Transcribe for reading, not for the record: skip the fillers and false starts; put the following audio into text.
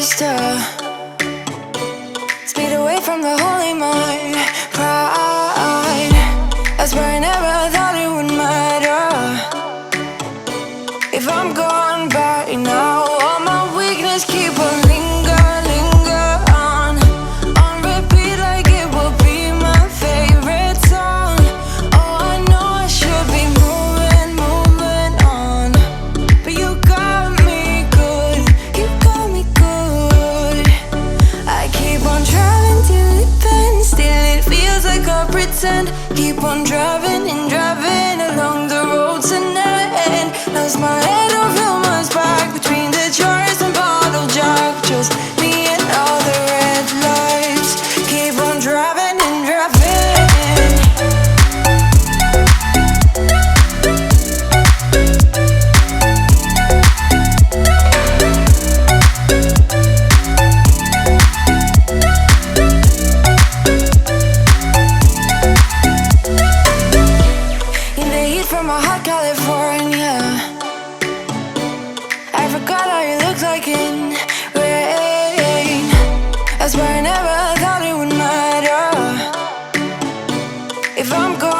used to speed away from the holy mind. Pride, I swear I never thought it would matter if I'm gone by now. All my weakness keep on linger on repeat like it will be my favorite song. Oh, I know I should be moving on, but you got me good, you got me good. I keep on driving till it bends, still it feels like I pretend. Keep on driving and driving along the road to never end. Lost my head over my back between the jars and bottle jack. Just me and all the red lights. Keep on driving and driving. In the heat from a hot California, I forgot how you looked like in rain. I swear I never thought it would matter if I'm gone.